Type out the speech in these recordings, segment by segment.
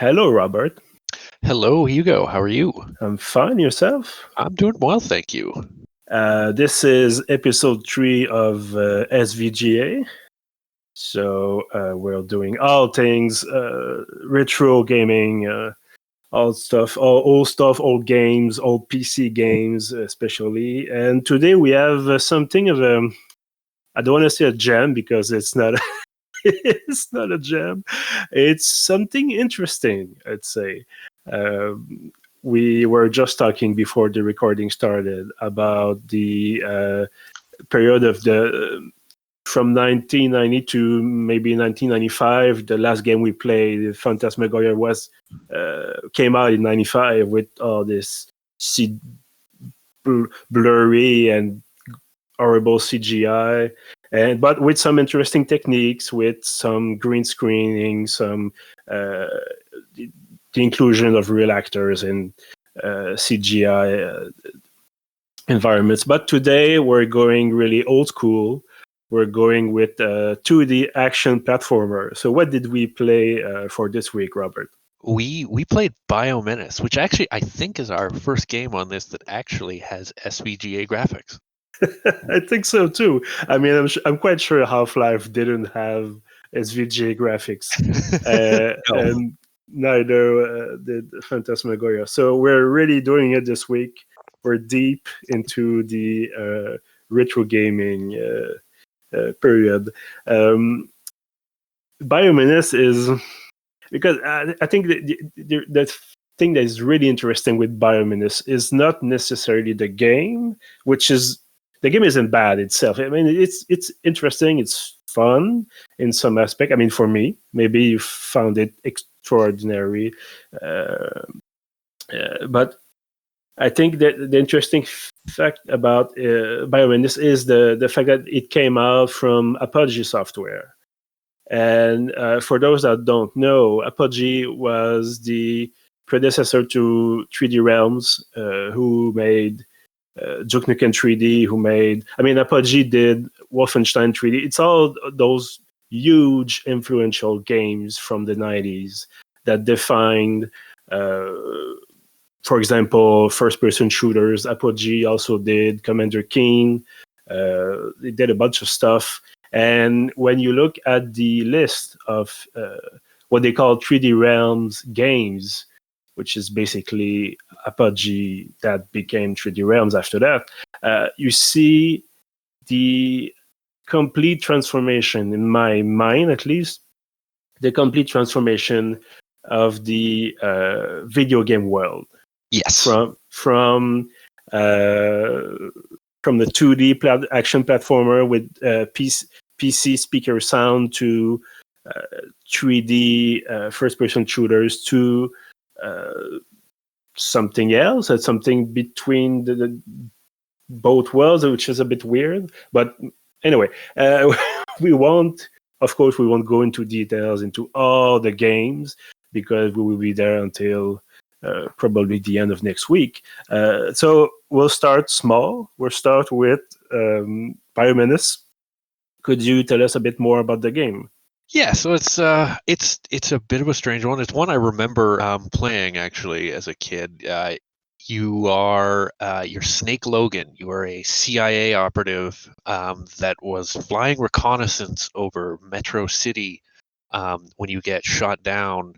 Hello, Robert. Hello, Hugo. How are you? I'm fine. Yourself? I'm doing well, thank you. This is episode 3 of SVGA. So we're doing all things retro gaming, all stuff, all old stuff, old games, old PC games, especially. And today we have something of a, I don't want to say a gem because it's not. It's not a gem. It's something interesting, I'd say. We were just talking before the recording started about the period of the from 1990 to maybe 1995. The last game we played, Phantasmagoria, was came out in '95 with all this blurry and horrible CGI, and but with some interesting techniques, with some green screening, some the inclusion of real actors in CGI environments. But today we're going really old school. We're going with 2D action platformer. So what did we play for this week, Robert? We played Bio Menace, which actually I think is our first game on this that actually has SVGA graphics. I think so too. I mean, I'm quite sure Half-Life didn't have SVGA graphics, No. and neither did Phantasmagoria. So we're really doing it this week. We're deep into the retro gaming period. Bio Menace is because I think the thing that is really interesting with Bio Menace is not necessarily the game, which is the game isn't bad itself. I mean, it's interesting, it's fun in some aspect. I mean, for me, maybe you found it extraordinary, but I think that the interesting fact about Bio Menace is the fact that it came out from Apogee Software. And for those that don't know, Apogee was the predecessor to 3D Realms, who made Duke Nukem 3D, who made, I mean, Apogee did Wolfenstein 3D. It's all those huge influential games from the 90s that defined, for example, first-person shooters. Apogee also did Commander Keen. They did a bunch of stuff. And when you look at the list of what they call 3D Realms games, which is basically Apogee that became 3D Realms after that, you see the complete transformation, in my mind at least, the complete transformation of the video game world. Yes. From the 2D action platformer with PC speaker sound to 3D first-person shooters to something else, something between the both worlds, which is a bit weird. But anyway, we won't go into details into all the games because we will be there until probably the end of next week. So we'll start small. We'll start with Bio Menace. Could you tell us a bit more about the game? Yeah, so it's a bit of a strange one. It's one I remember playing actually as a kid. You're Snake Logan. You are a CIA operative that was flying reconnaissance over Metro City when you get shot down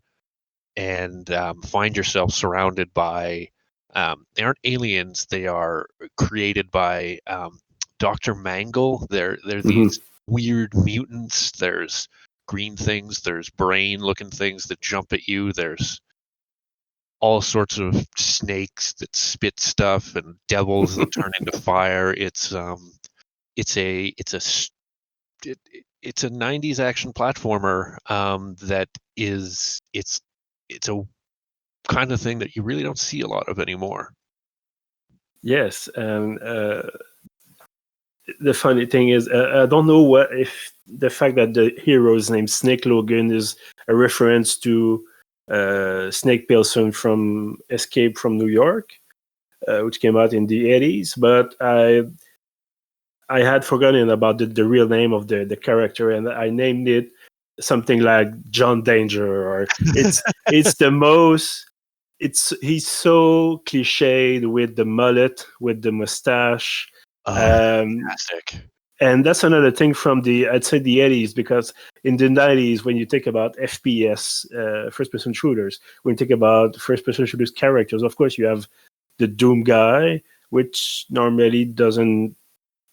and find yourself surrounded by they aren't aliens, they are created by Dr. Mangle. They're these weird mutants. There's green things, there's brain looking things that jump at you, there's all sorts of snakes that spit stuff and devils that turn into fire. It's a 90s action platformer that is it's a kind of thing that you really don't see a lot of anymore. Yes, and the funny thing is, I don't know what if the fact that the hero is named Snake Logan is a reference to Snake Plissken from Escape from New York, which came out in the 80s. But I had forgotten about the real name of the character, and I named it something like John Danger, or it's the most. He's so cliched with the mullet, with the mustache. Fantastic. And that's another thing from I'd say the 80s, because in the 90s, when you think about FPS, first-person shooters, when you think about first-person shooters characters, of course you have the Doom guy, which normally doesn't.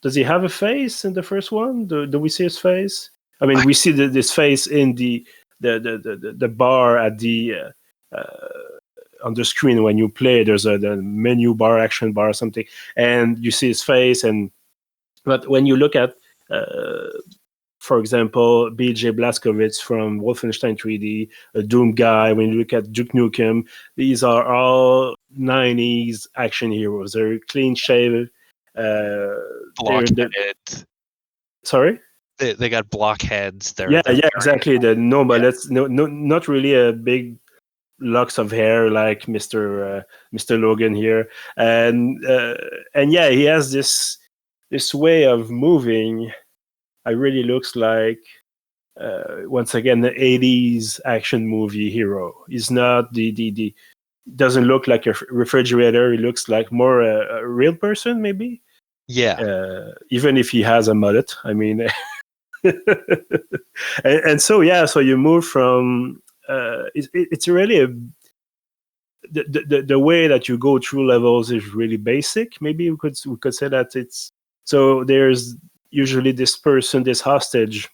Does he have a face in the first one? Do we see his face? I mean, we see this face in the bar at the on the screen when you play. There's the menu bar, action bar, or something, and you see his face. But when you look at, for example, B.J. Blazkowicz from Wolfenstein 3D, a Doom guy, when you look at Duke Nukem, these are all 90s action heroes. They're clean shaven. Blockhead. Sorry? They got blockheads. Yeah, exactly. The mullets, not really a big locks of hair like Mr. Logan here, and yeah, he has this way of moving. It really looks like once again the 80s action movie hero. He's not the doesn't look like a refrigerator. He looks like more a real person, maybe. Yeah. Even if he has a mullet, I mean. and so you move from it's really the way that you go through levels is really basic. Maybe we could say that it's so. There's usually this person, this hostage,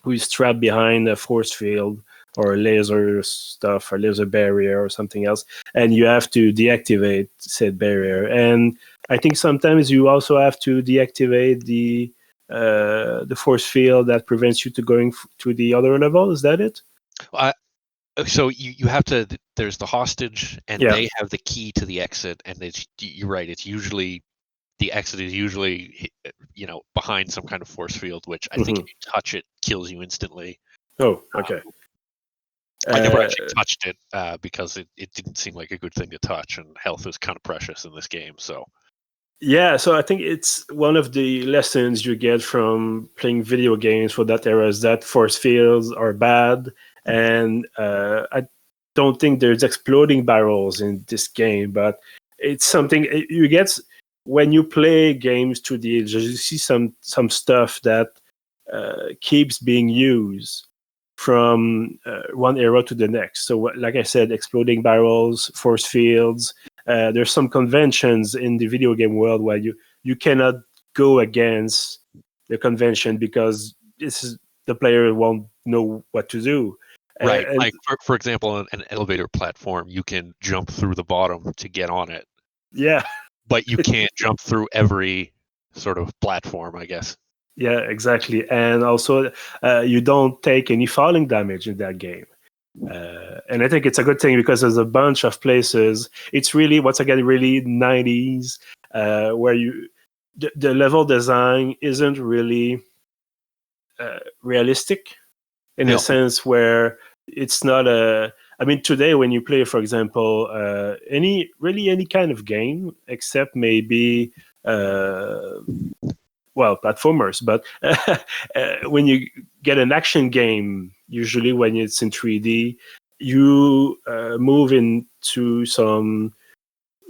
who is trapped behind a force field or a laser stuff or laser barrier or something else, and you have to deactivate said barrier. And I think sometimes you also have to deactivate the force field that prevents you to going to the other level. Is that it? So you have to. There's the hostage, and they have the key to the exit. And you're right. It's usually the exit is usually behind some kind of force field, which I think if you touch it, kills you instantly. Oh, okay. I never actually touched it because it didn't seem like a good thing to touch, and health is kind of precious in this game. So. Yeah, so I think it's one of the lessons you get from playing video games for that era is that force fields are bad, and I don't think there's exploding barrels in this game, but it's something you get when you play games to the edge. You see some stuff that keeps being used from one era to the next. So, like I said, exploding barrels, force fields. There's some conventions in the video game world where you cannot go against the convention because the player won't know what to do. Right. Like, for example, on an elevator platform, you can jump through the bottom to get on it. Yeah. But you can't jump through every sort of platform, I guess. Yeah, exactly. And also, you don't take any falling damage in that game. And I think it's a good thing because there's a bunch of places. It's really, once again, really 90s, where the level design isn't really realistic in a sense where it's not I mean, today when you play, for example, any kind of game except maybe platformers, but when you get an action game, usually when it's in 3D, you move into some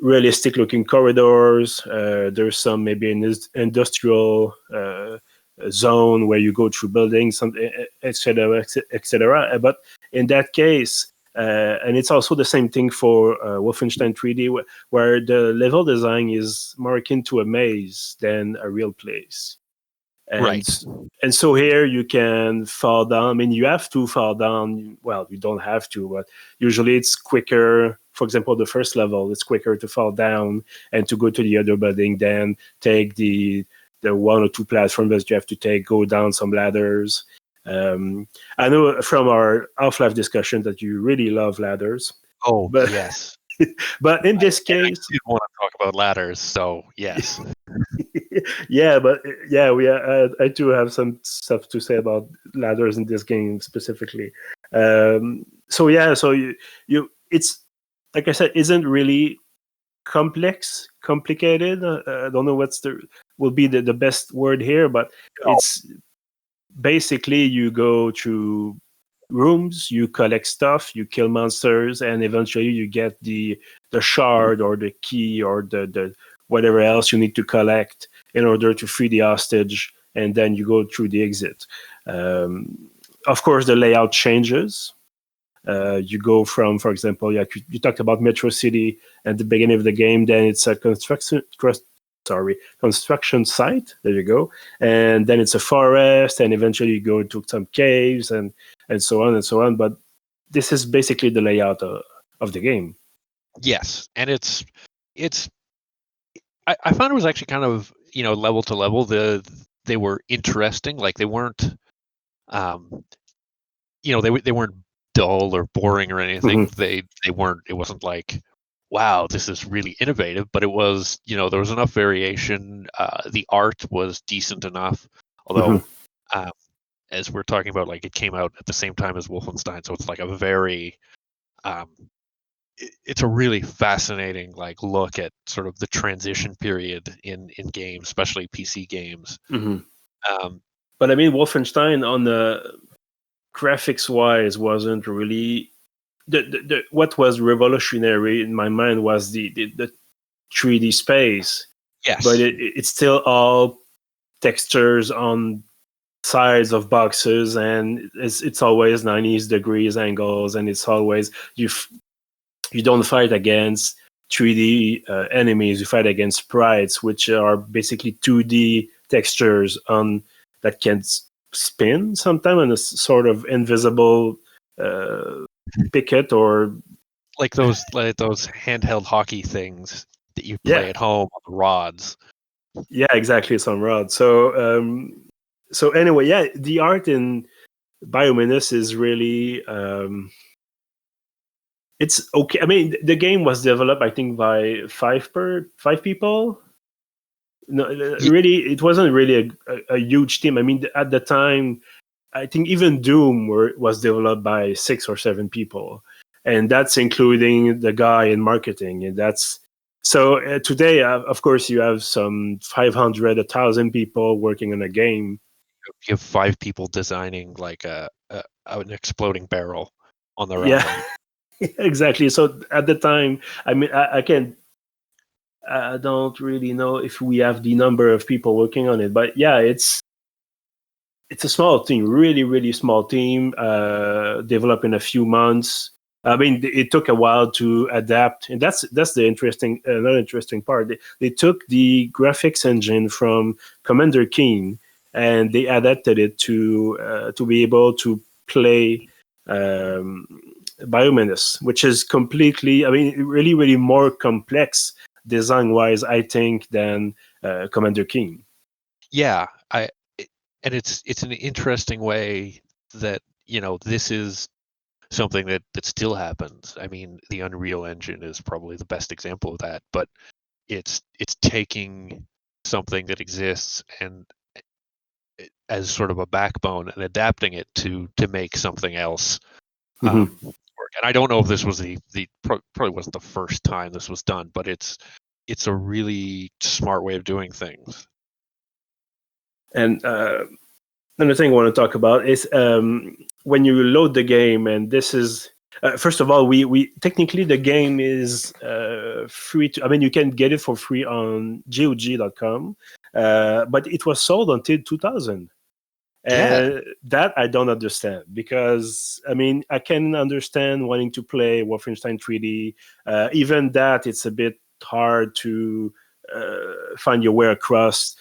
realistic looking corridors. There's some maybe an industrial zone where you go through buildings, etc., etc. But in that case, and it's also the same thing for Wolfenstein 3D, where the level design is more akin to a maze than a real place. And, right. And so here you can fall down. I mean, you have to fall down. Well, you don't have to, but usually it's quicker. For example, the first level, it's quicker to fall down and to go to the other building than take the one or two platforms that you have to take, go down some ladders. I know from our Half-Life discussion that you really love ladders. Oh, but, yes. But in this case, I did want to talk about ladders, so yes. Yeah, but I do have some stuff to say about ladders in this game specifically. So you it's like I said, isn't really complicated. I don't know will be the best word here, but basically you go through rooms, you collect stuff, you kill monsters, and eventually you get the shard or the key or the whatever else you need to collect in order to free the hostage, and then you go through the exit. Of course, the layout changes. You go from, for example, you talked about Metro City at the beginning of the game. Then it's a construction site. There you go. And then it's a forest, and eventually you go into some caves and so on and so on. But this is basically the layout of the game. Yes, and it's I found it was actually kind of, level to level. They were interesting. Like they weren't they weren't dull or boring or anything. They weren't. It wasn't like, wow, this is really innovative. But it was, there was enough variation. The art was decent enough. Although, as we're talking about, like it came out at the same time as Wolfenstein, so it's like a very it's a really fascinating like look at sort of the transition period in games, especially PC games. But I mean, Wolfenstein on the graphics wise wasn't really the what was revolutionary in my mind was the 3D space. Yes, but it's still all textures on sides of boxes, and it's always 90 degrees angles, and it's always you don't fight against 3D enemies. You fight against sprites, which are basically 2D textures on that can spin sometimes on a sort of invisible picket, or like those handheld hockey things that you play at home on the rods. Yeah, exactly, some rods. So anyway, the art in Bio Menace is really it's okay. I mean, the game was developed, I think, by five people. No, really, it wasn't really a huge team. I mean, at the time, I think even Doom was developed by 6 or 7 people, and that's including the guy in marketing. And that's so today, of course, you have some 500, 1,000 people working on a game. You have 5 people designing like an exploding barrel on their own. Yeah, exactly. So at the time, I mean, I don't really know if we have the number of people working on it, but yeah, it's a small team, really, really small team, developed in a few months. I mean, it took a while to adapt, and that's the another interesting part. They took the graphics engine from Commander Keen, and they adapted it to be able to play Bio Menace, which is completely, I mean, really, really more complex design-wise, I think, than Commander Keen. Yeah, and it's an interesting way that this is something that still happens. I mean, the Unreal Engine is probably the best example of that, but it's taking something that exists and as sort of a backbone and adapting it to make something else work. And I don't know if this was the probably wasn't the first time this was done, but it's a really smart way of doing things. And another thing I want to talk about is when you load the game, and this is first of all, we technically the game is free to. I mean, you can get it for free on GOG.com, but it was sold until 2000. And that I don't understand, because I mean, I can understand wanting to play Wolfenstein 3D. Even that, it's a bit hard to find your way across.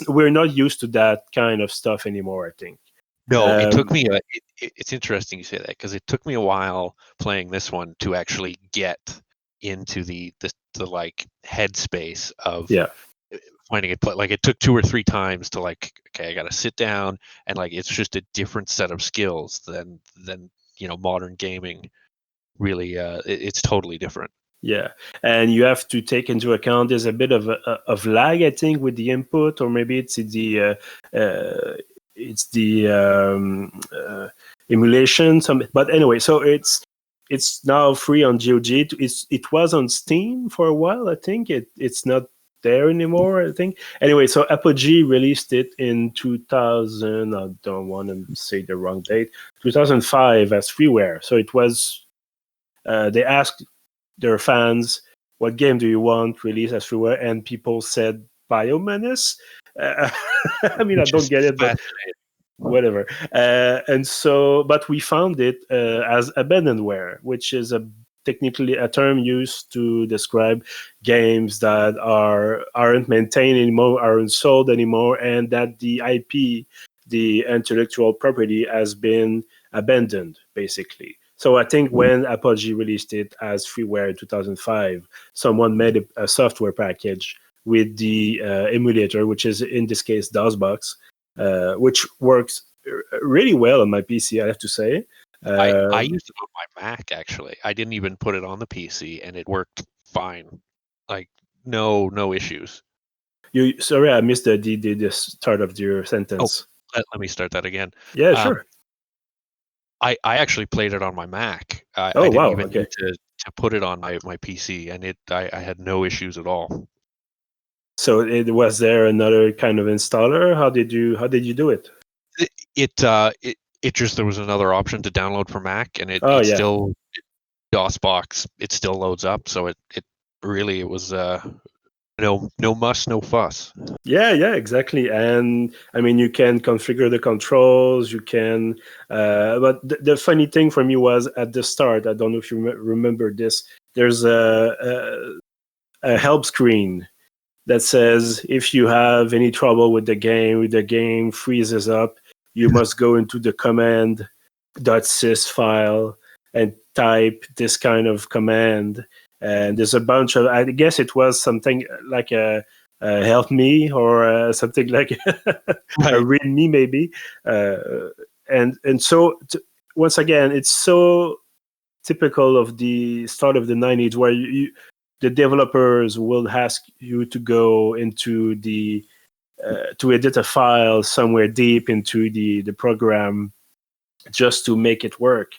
We're not used to that kind of stuff anymore, I think. No, it took me. It's interesting you say that, because it took me a while playing this one to actually get into the like headspace of finding it. Like it took 2 or 3 times to like, okay, I got to sit down, and like it's just a different set of skills than modern gaming. Really, it's totally different. Yeah, and you have to take into account there's a bit of lag, I think, with the input, or maybe it's the emulation. But anyway, so it's now free on GOG. It was on Steam for a while, I think. It's not there anymore, I think. Anyway, so Apogee released it in 2000. I don't want to say the wrong date. 2005 as freeware. So it was. They asked their fans, "What game do you want released as freeware?" And people said Bio Menace. I mean, I don't get it, but whatever. And so, but we found it as abandonware, which is technically a term used to describe games that aren't maintained anymore, aren't sold anymore, and that the IP, the intellectual property, has been abandoned, basically. So I think when Apogee released it as freeware in 2005, someone made a software package with the emulator, which is in this case DOSBox, which works really well on my PC, I have to say. I used it on my Mac, actually. I didn't even put it on the PC, and it worked fine. Like, no issues. Sorry, I missed the start of your sentence. Let me start that again. Yeah, sure. I actually played it on my Mac. I Oh, didn't wow, even okay. need to put it on my PC, and I had no issues at all. So was there another kind of installer? How did you do it? It just, there was another option to download for Mac, and it still, DOSBox, it still loads up. So it really, it was no muss, no fuss. Yeah, exactly. And I mean, you can configure the controls. You can, but the funny thing for me was at the start. I don't know if you remember this. There's a help screen that says if you have any trouble with the game freezes up, you must go into the command.sys file and type this kind of command. And there's a bunch of, I guess it was something like a help me or something like a read me maybe. And so once again, it's so typical of the start of the 90s where the developers will ask you to go into the to edit a file somewhere deep into the program just to make it work.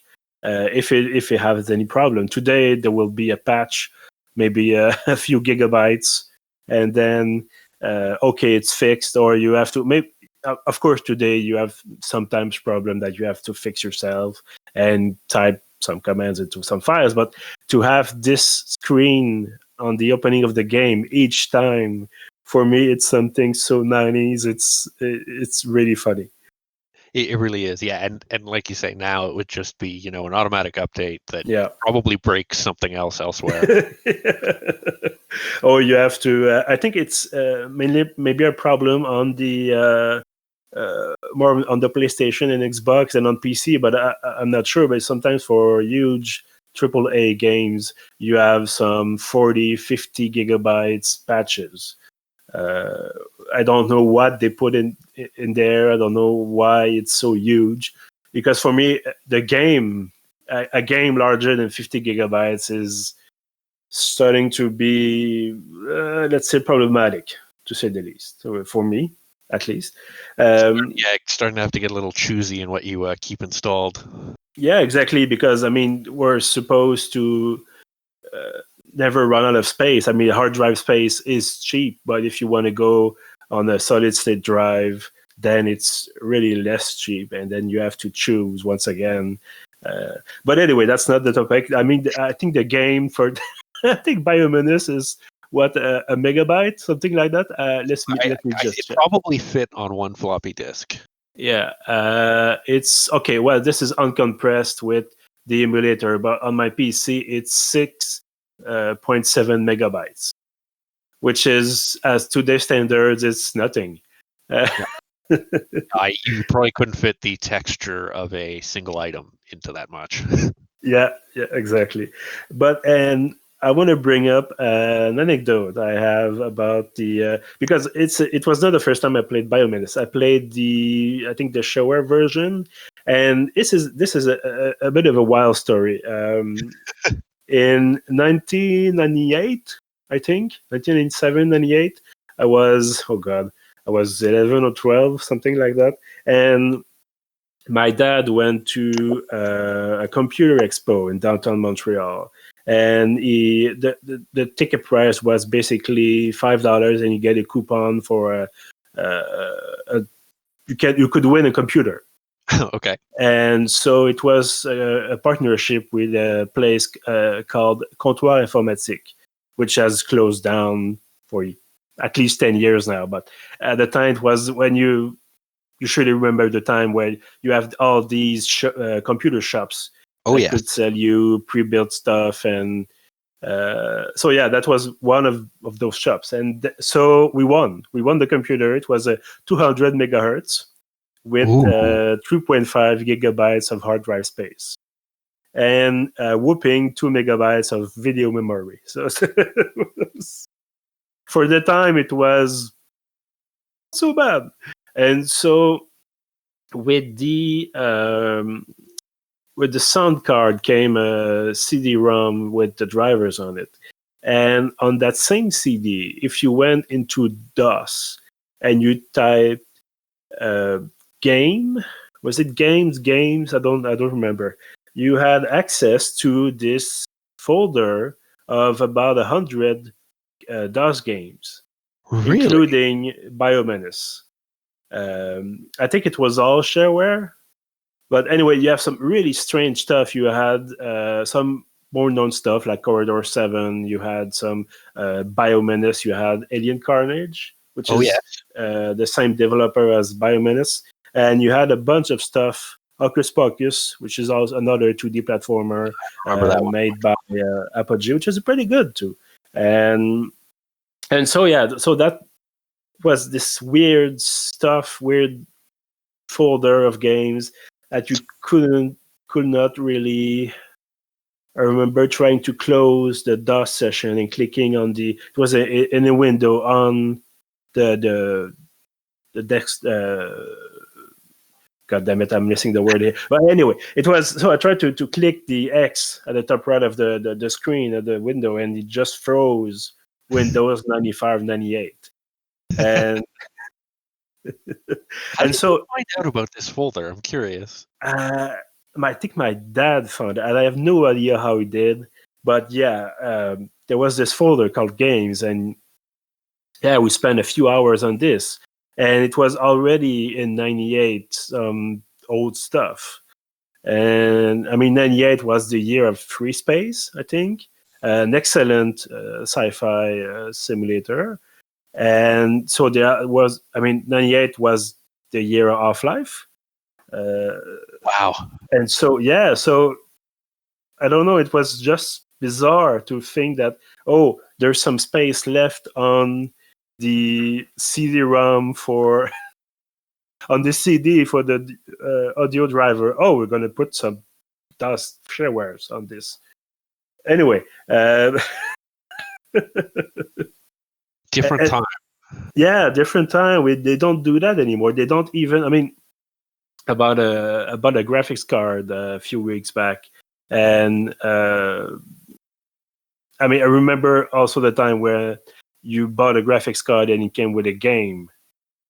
If it has any problem, today there will be a patch, maybe a few gigabytes, and then okay, it's fixed. Or you have to maybe. Of course, today you have sometimes problem that you have to fix yourself and type some commands into some files. But to have this screen on the opening of the game each time, for me, it's something so 90s. It's really funny. It really is, yeah. And like you say, now it would just be, an automatic update that probably breaks something else elsewhere. Or you have to. I think it's maybe a problem on the more on the PlayStation and Xbox and on PC, but I'm not sure. But sometimes for huge AAA games, you have some 40, 50 gigabytes patches. I don't know what they put in there. I don't know why it's so huge. Because for me, the game, a game larger than 50 gigabytes is starting to be, let's say, problematic, to say the least. So for me, at least. Starting to have to get a little choosy in what you keep installed. Yeah, exactly. Because, I mean, we're supposed to never run out of space. I mean, hard drive space is cheap, but if you want to go on a solid state drive, then it's really less cheap, and then you have to choose once again. But anyway, that's not the topic. I mean, I think the game for I think Bio Menace is what a megabyte, something like that. Let me just check. Probably fit on one floppy disk. Yeah, it's okay. Well, this is uncompressed with the emulator, but on my PC, it's 6.7 megabytes, which is, as today's standards, it's nothing. You probably couldn't fit the texture of a single item into that much. Yeah, exactly. And I want to bring up an anecdote I have about the because it was not the first time I played Bio Menace. I played I think the shower version, and this is a bit of a wild story. In 1998, I think 1997, 98, I was I was 11 or 12, something like that, and my dad went to a computer expo in downtown Montreal, and the ticket price was basically $5, and you get a coupon for you could win a computer. Okay. And so it was a partnership with a place called Comptoir Informatique, which has closed down for at least 10 years now. But at the time, it was when you surely remember the time where you have all these computer shops that could sell you pre-built stuff. And so, yeah, that was one of those shops. And so we won. We won the computer. It was a 200 megahertz with 3.5 gigabytes of hard drive space and whooping 2 megabytes of video memory. So for the time, it was so bad. And so with the sound card came a CD-ROM with the drivers on it. And on that same CD, if you went into DOS and you typed game, was it games? I don't remember. You had access to this folder of about 100 DOS games, including Bio Menace. I think it was all shareware. But anyway, you have some really strange stuff. You had some more known stuff like Corridor 7. You had some Bio Menace. You had Alien Carnage, which is the same developer as Bio Menace. And you had a bunch of stuff, Hocus Pocus, which is also another 2D platformer made by Apogee, which is pretty good too. And so, yeah, so that was this weird folder of games that you could not really. I remember trying to close the DOS session and clicking on it was in a window on the desk. God damn it, I'm missing the word here. But anyway, it was, so I tried to click the X at the top right of the screen of the window, and it just froze Windows 95, 98. And How did you find out about this folder? I'm curious. I think my dad found it, and I have no idea how he did. But yeah, there was this folder called Games, and yeah, we spent a few hours on this. And it was already in 98, some old stuff. And I mean, 98 was the year of Free Space, I think. An excellent sci-fi simulator. And so there was, 98 was the year of Half-Life. Wow. And so, yeah, so I don't know, it was just bizarre to think that, there's some space left on the CD-ROM on the CD for the audio driver. We're going to put some DOS sharewares on this. Anyway. Different time. Yeah, different time. They don't do that anymore. They don't even, about a graphics card a few weeks back. And I remember also the time where you bought a graphics card and it came with a game.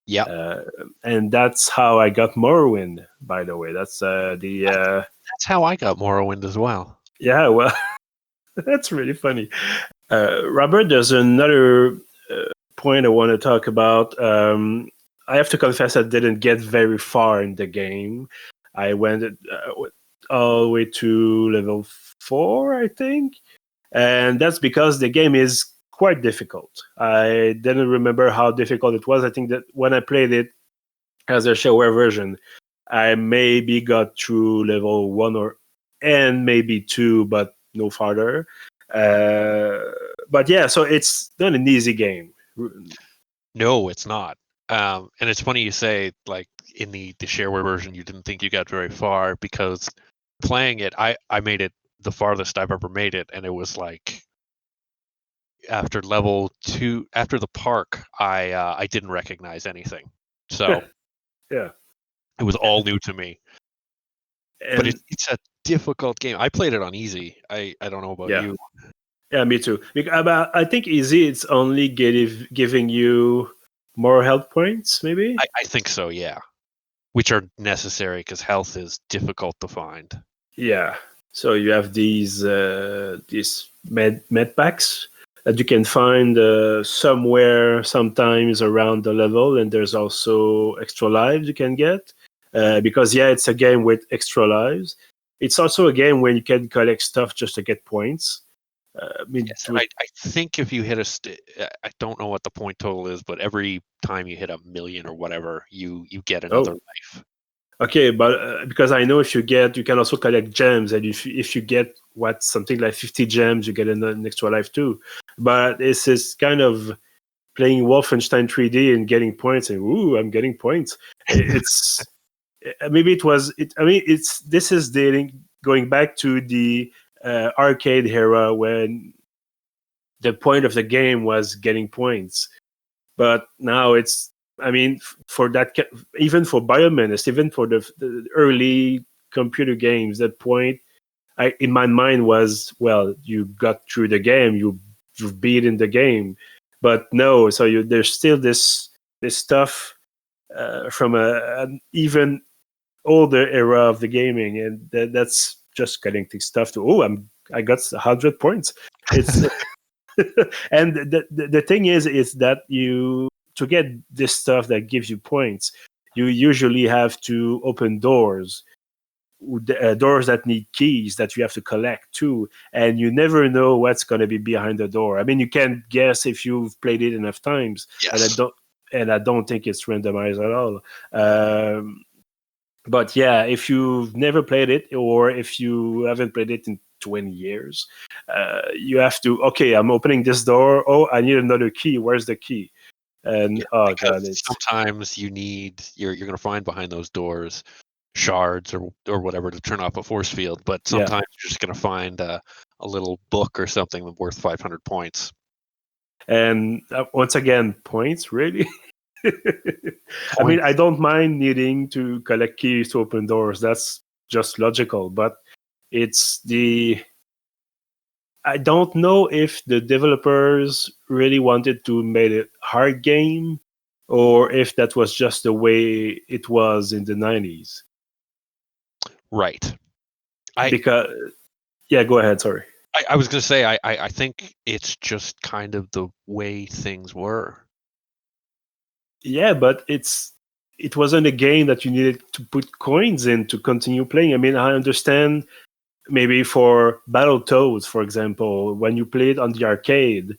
Yeah. And that's how I got Morrowind, by the way. That's that's how I got Morrowind as well. Yeah, well, that's really funny. Robert, there's another point I want to talk about. I have to confess I didn't get very far in the game. I went all the way to level 4, I think. And that's because the game is quite difficult. I didn't remember how difficult it was. I think that when I played it as a shareware version, I maybe got through level 1 and maybe 2, but no farther. But yeah, so it's not an easy game. No, it's not. And it's funny you say, like, in the shareware version, you didn't think you got very far, because playing it, I made it the farthest I've ever made it, and it was like after level 2, after the park, I didn't recognize anything. So yeah, it was all new to me. But it's a difficult game. I played it on easy. I don't know about you. Yeah, me too. I think easy, it's only giving you more health points, maybe? I think so, yeah. Which are necessary because health is difficult to find. Yeah. So you have these med packs that you can find somewhere, sometimes around the level, and there's also extra lives you can get. Because it's a game with extra lives. It's also a game where you can collect stuff just to get points. Yes, and I think if you hit I don't know what the point total is, but every time you hit 1,000,000 or whatever, you get another life. Okay, but because I know you can also collect gems, and if you get something like 50 gems, you get an extra life too. But this is kind of playing Wolfenstein 3D and getting points, and I'm getting points. It's maybe it was. This is going back to the arcade era when the point of the game was getting points, but now it's. For that, even for Bio Menace, even for the early computer games, that point, in my mind was, well, you got through the game, you've beaten the game, but no. So there's still this stuff from an even older era of the gaming, and that's just collecting stuff I got 100 points. It's and the thing is that to get this stuff that gives you points, you usually have to open doors that need keys that you have to collect too, and you never know what's going to be behind the door. You can guess if you've played it enough times. Yes. And I don't think it's randomized at all. But if you've never played it, or if you haven't played it in 20 years, you have to, okay, I'm opening this door. Oh, I need another key. Where's the key? And sometimes you're going to find behind those doors shards or whatever to turn off a force field, but sometimes you're just going to find a little book or something worth 500 points. And once again, points, really? I don't mind needing to collect keys to open doors. That's just logical, but I don't know if the developers really wanted to make it a hard game, or if that was just the way it was in the 90s. Right. Go ahead, sorry. I was going to say, I think it's just kind of the way things were. Yeah, but it wasn't a game that you needed to put coins in to continue playing. I understand maybe for Battletoads, for example, when you played on the arcade,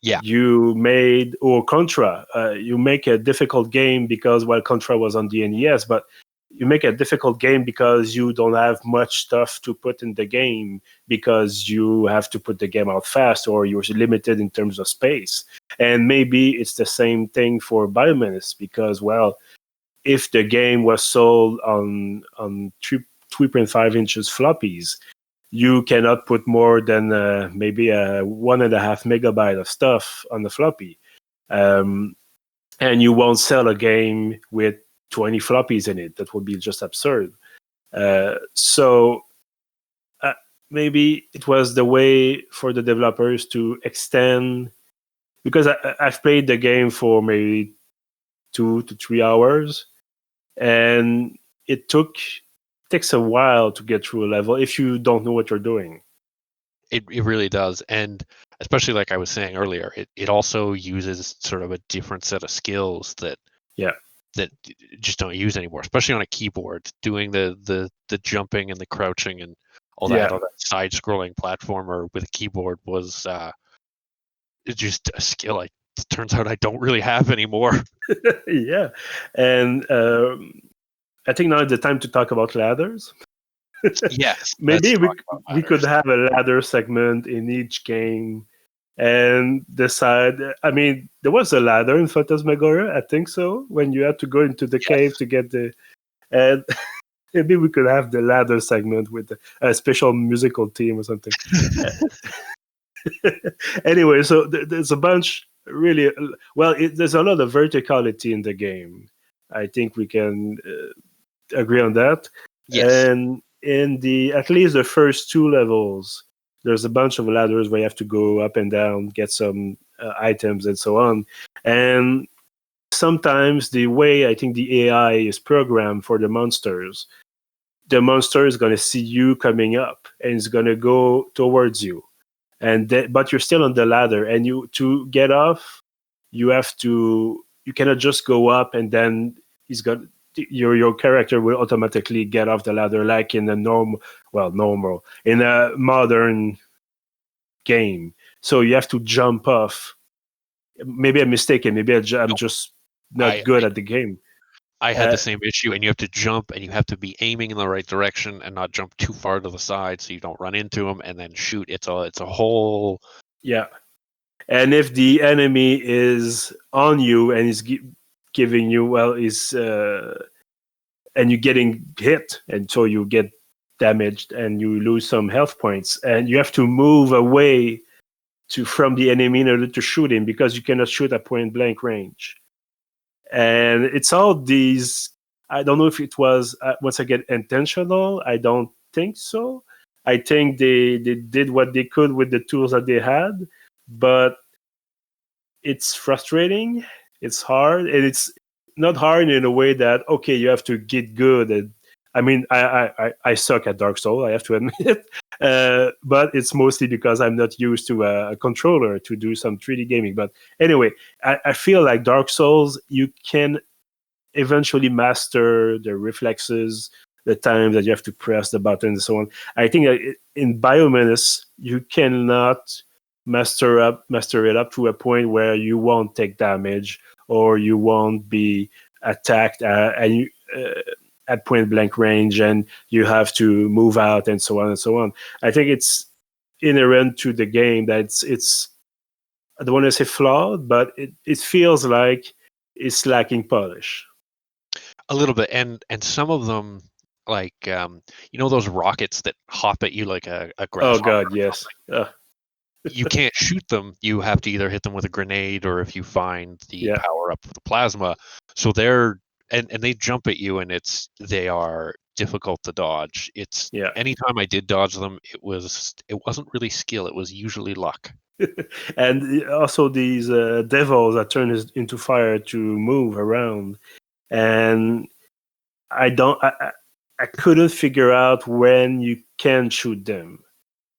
you made, or Contra, you make a difficult game because, Contra was on the NES, but you make a difficult game because you don't have much stuff to put in the game, because you have to put the game out fast, or you're limited in terms of space. And maybe it's the same thing for Bio Menace, because, if the game was sold on 3.5 inches floppies, you cannot put more than maybe a 1.5 megabyte of stuff on the floppy. And you won't sell a game with 20 floppies in it. That would be just absurd. So maybe it was the way for the developers to extend, because I've played the game for maybe 2 to 3 hours, and it takes a while to get through a level if you don't know what you're doing. It really does. And especially like I was saying earlier, it also uses sort of a different set of skills that just don't use anymore, especially on a keyboard. Doing the jumping and the crouching and all that side scrolling platformer with a keyboard was just a skill it turns out I don't really have anymore. Yeah. And I think now is the time to talk about ladders. Yes. Maybe we could have a ladder segment in each game and decide. There was a ladder in Phantasmagoria, I think so, when you had to go into the cave to get and maybe we could have the ladder segment with a special musical theme or something. Anyway, so there's a bunch, really. There's a lot of verticality in the game. I think we can agree on that. Yes. And in at least the first 2 levels, there's a bunch of ladders where you have to go up and down, get some items and so on. And sometimes the way I think the AI is programmed for the monsters, the monster is going to see you coming up and it's going to go towards you. But you're still on the ladder, and to get off, you cannot just go up and then your character will automatically get off the ladder like in a normal in a modern game. So you have to jump off. Maybe I'm mistaken. Maybe I'm just not good at the game. I had the same issue, and you have to jump, and you have to be aiming in the right direction and not jump too far to the side so you don't run into them, and then shoot. It's a whole... Yeah. And if the enemy is on you and is giving you, and you're getting hit, and so you get damaged and you lose some health points, and you have to move away from the enemy in order to shoot him, because you cannot shoot at point blank range. And it's all these, I don't know if it was, once again, intentional. I don't think so. I think they did what they could with the tools that they had, but it's frustrating. It's hard, and it's not hard in a way that, okay, you have to get good at. I mean, I suck at Dark Souls, I have to admit, but it's mostly because I'm not used to a controller to do some 3D gaming. But anyway, I feel like Dark Souls, you can eventually master the reflexes, the time that you have to press the button, and so on. I think that in Bio Menace, you cannot master it up to a point where you won't take damage or you won't be attacked at point blank range, and you have to move out, and so on and so on. I think it's inherent to the game that it's I don't want to say flawed, but it feels like it's lacking polish. A little bit, and some of them, like those rockets that hop at you like a grasshopper. Oh God, yes. You can't shoot them. You have to either hit them with a grenade, or if you find the power up of the plasma. So they're and they jump at you, and they are difficult to dodge. Anytime I did dodge them, it wasn't really skill. It was usually luck. And also these devils that turn into fire to move around, and I couldn't figure out when you can shoot them.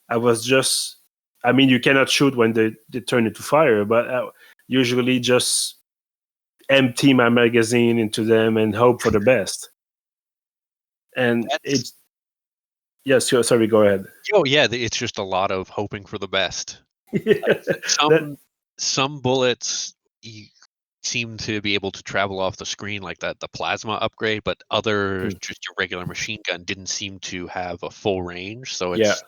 You cannot shoot when they turn into fire, but I usually just empty my magazine into them and hope for the best. And sorry, go ahead. Oh yeah, it's just a lot of hoping for the best. Some bullets seem to be able to travel off the screen like that, the plasma upgrade, but just your regular machine gun didn't seem to have a full range. So it's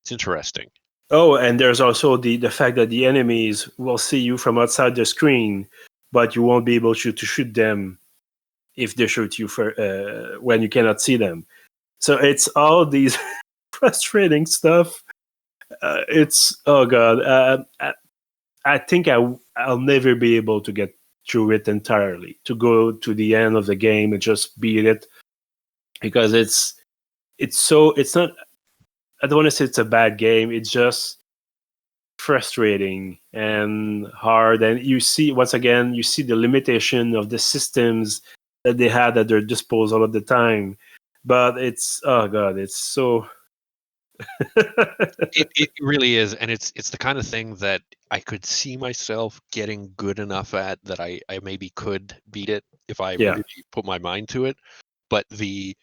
interesting. Oh, and there's also the fact that the enemies will see you from outside the screen, but you won't be able to shoot them if they shoot you when you cannot see them. So it's all these frustrating stuff. It's, oh God. I think I'll never be able to get through it entirely, to go to the end of the game and just beat it, because it's not, I don't want to say it's a bad game. It's just frustrating and hard. And you see the limitation of the systems that they had at their disposal at the time. But it's, oh God, it's so... it really is. And it's the kind of thing that I could see myself getting good enough at that I maybe could beat it if I really put my mind to it. But the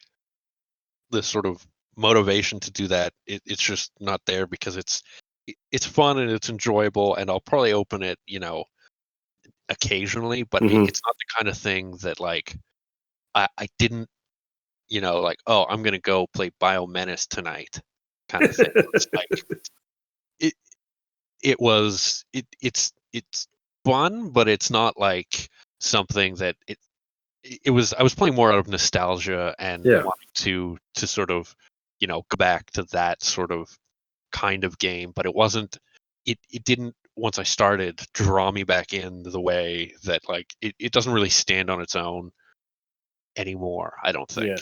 sort of motivation to do that, it's just not there, because it's fun and it's enjoyable, and I'll probably open it occasionally, but it's not the kind of thing that like I didn't like, oh, I'm gonna go play Bio Menace tonight kind of thing. It's like it's fun, but it's not like something that I was playing more out of nostalgia and wanting to sort of go back to that sort of kind of game, but it didn't, once I started, draw me back in the way that like it doesn't really stand on its own anymore, I don't think.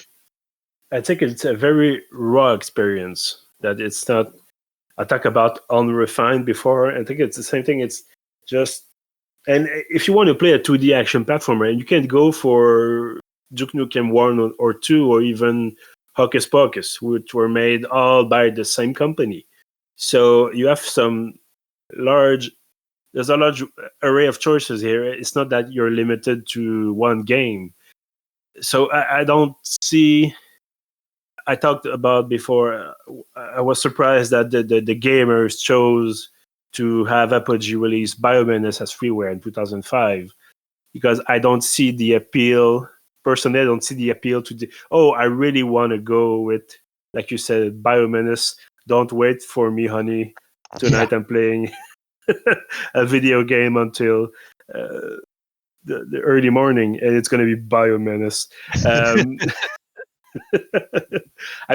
I think it's a very raw experience, that it's not, I talked about unrefined before. I think it's the same thing. It's just, and if you want to play a 2D action platformer, you can go for Duke Nukem 1 or 2, or even Hocus Pocus, which were made all by the same company. So you have there's a large array of choices here. It's not that you're limited to one game. So I don't see. I talked about before. I was surprised that the gamers chose to have Apogee release Bio Menace as freeware in 2005, because I don't see the appeal. Personally, I don't see the appeal to I really want to go with, like you said, Bio Menace. Don't wait for me, honey. Tonight I'm playing a video game until the early morning, and it's going to be Bio Menace. I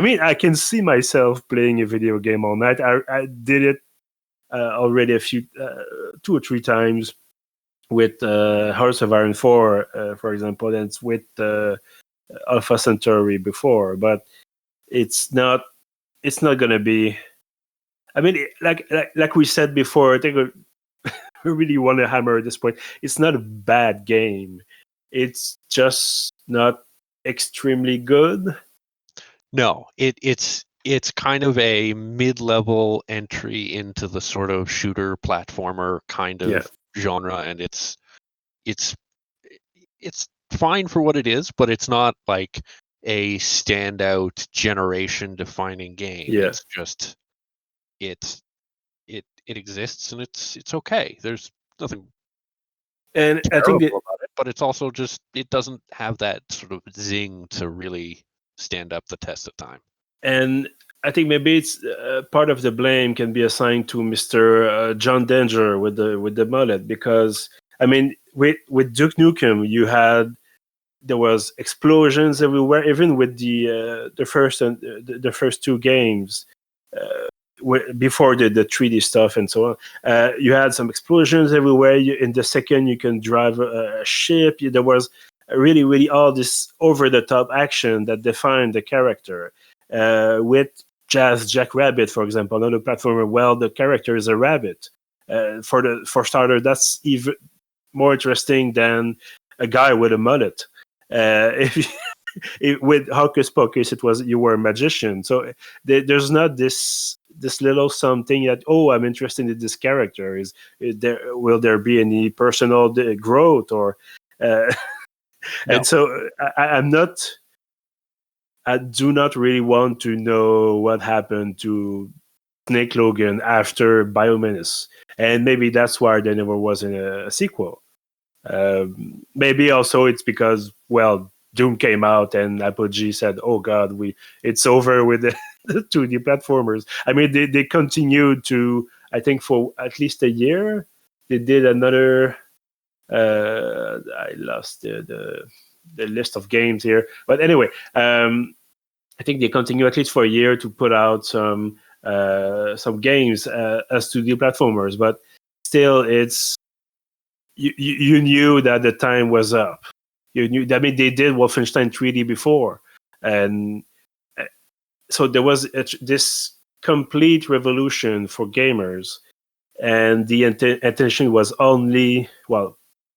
mean, I can see myself playing a video game all night. I did it already 2 or 3 times with Hearts of Iron 4, for example, and it's with Alpha Centauri before, but it's not going to be. I mean, like we said before, I think we really want to hammer at this point. It's not a bad game. It's just not extremely good. No, it's kind of a mid-level entry into the sort of shooter platformer kind of genre, and it's fine for what it is, but it's not like a standout generation-defining game. Yeah. It's just it exists, and it's okay. There's nothing and terrible I think about it, but it's also just it doesn't have that sort of zing to really stand up the test of time. And I think maybe it's part of the blame can be assigned to Mr. John Danger with the mullet, because I mean with Duke Nukem there was explosions everywhere, even with the first 2 games. Before the 3D stuff and so on, you had some explosions everywhere. In the second, you can drive a ship. There was really, really all this over-the-top action that defined the character. With Jazz Jackrabbit, for example, another platformer, well, the character is a rabbit. For starter, that's even more interesting than a guy with a mullet. With Hocus Pocus, you were a magician. So there's not this little something that I'm interested in this character. Will there be any personal growth or? No. And so I do not really want to know what happened to Snake Logan after Bio Menace, and maybe that's why there never was a sequel. Maybe also it's because Doom came out and Apogee said, "Oh God, it's over with the 2D platformers." I mean, they continued to, I think, for at least a year. They did another. I lost the list of games here, but anyway, I think they continue at least for a year to put out some games as 2D platformers. But still, it's you knew that the time was up. You knew. I mean, they did Wolfenstein 3D before, and so there was this complete revolution for gamers, and the attention was only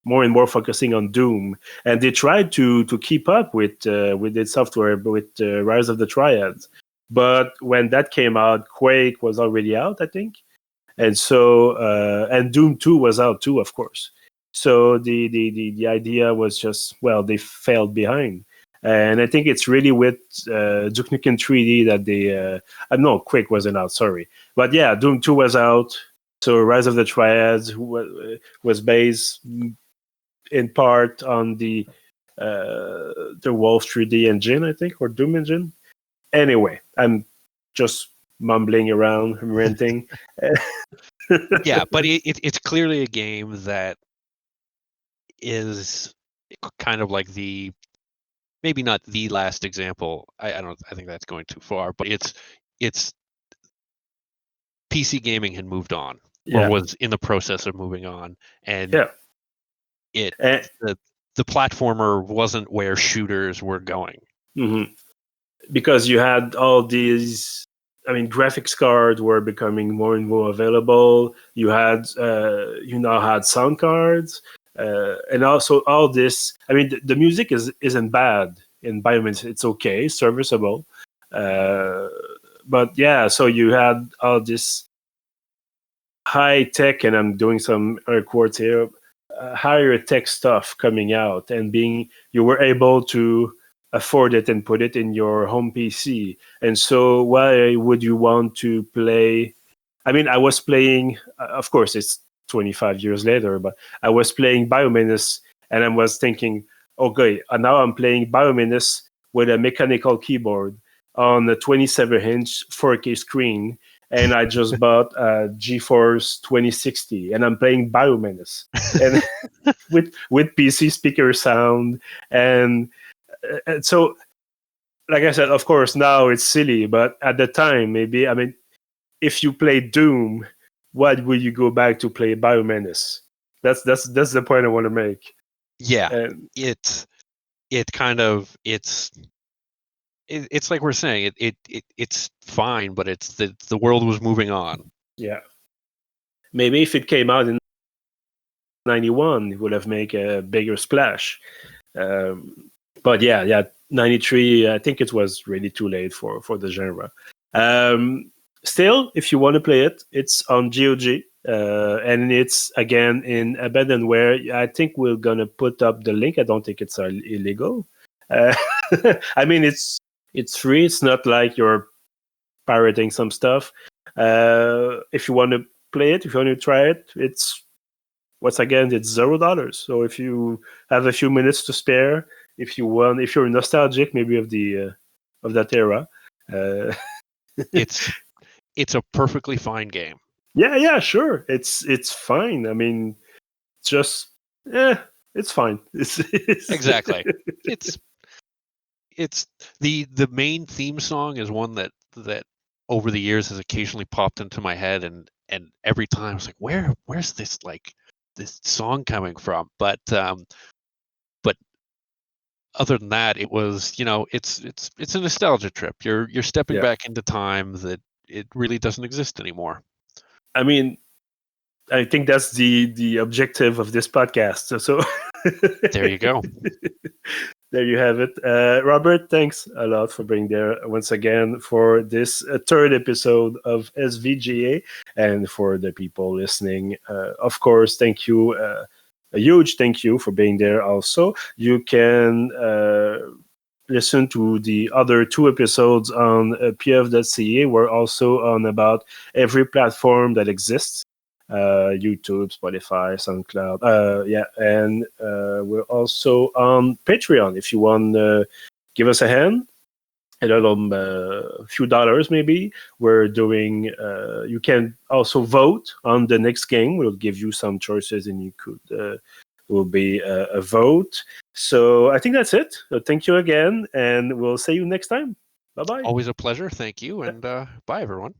more and more focusing on Doom, and they tried to keep up with id Software, with Rise of the Triads. But when that came out, Quake was already out, I think, and so and Doom 2 was out too, of course. So the idea was just, they fell behind. And I think it's really with Duke Nukem 3D that they... no, Quake wasn't out, sorry. But yeah, Doom 2 was out. So Rise of the Triads was based in part on the Wolf 3D engine, I think, or Doom engine. Anyway, I'm just mumbling around, ranting. Yeah, but it's clearly a game that is kind of like maybe not the last example. I think that's going too far, but it's PC gaming had moved on, or was in the process of moving on, and the platformer wasn't where shooters were going. Mm-hmm. Because you had all these, graphics cards were becoming more and more available. You now had sound cards. And also all this, the music isn't bad in Bio Menace. It's okay, serviceable. But yeah, so you had all this high tech, and I'm doing some air quotes here, higher tech stuff coming out, and you were able to afford it and put it in your home PC. And so why would you want to play? I mean, I was playing, of course, it's 25 years later, but I was playing Bio Menace, and I was thinking, okay, now I'm playing Bio Menace with a mechanical keyboard on a 27-inch 4K screen, and I just bought a GeForce 2060, and I'm playing Bio Menace, and with PC speaker sound, and so, like I said, of course, now it's silly, but at the time, maybe, I mean, if you play Doom, why would you go back to play Bio Menace? That's the point I want to make. Yeah, And it's like we're saying, it's fine, but it's the world was moving on. yeah, maybe if it came out in '91, it would have made a bigger splash. But yeah, '93. I think it was really too late for the genre. Still, if you want to play it, it's on GOG, and it's again in abandonware. I think we're gonna put up the link. I don't think it's illegal. I mean, it's free. It's not like you're pirating some stuff. If you want to play it, if you want to try it, it's $0. So if you have a few minutes to spare, if you're nostalgic, maybe of that era, it's a perfectly fine game. Yeah, sure. It's fine. I mean, just it's fine. Exactly. It's the main theme song is one that over the years has occasionally popped into my head, and every time it's like, where's this song coming from? But other than that, it was, it's a nostalgia trip. You're stepping back into time that it really doesn't exist anymore. I mean, I think that's the objective of this podcast. So there you go. There you have it. Robert, thanks a lot for being there once again for this third episode of SVGA, and for the people listening. Of course, thank you. A huge thank you for being there also. You can listen to the other 2 episodes on pf.ca. We're also on about every platform that exists. YouTube, Spotify, SoundCloud, and we're also on Patreon. If you want to give us a hand, a few dollars maybe, we're doing. You can also vote on the next game. We'll give you some choices, and you could. Will be a vote. So I think that's it. So thank you again, and we'll see you next time. Bye bye. Always a pleasure. Thank you, and bye everyone.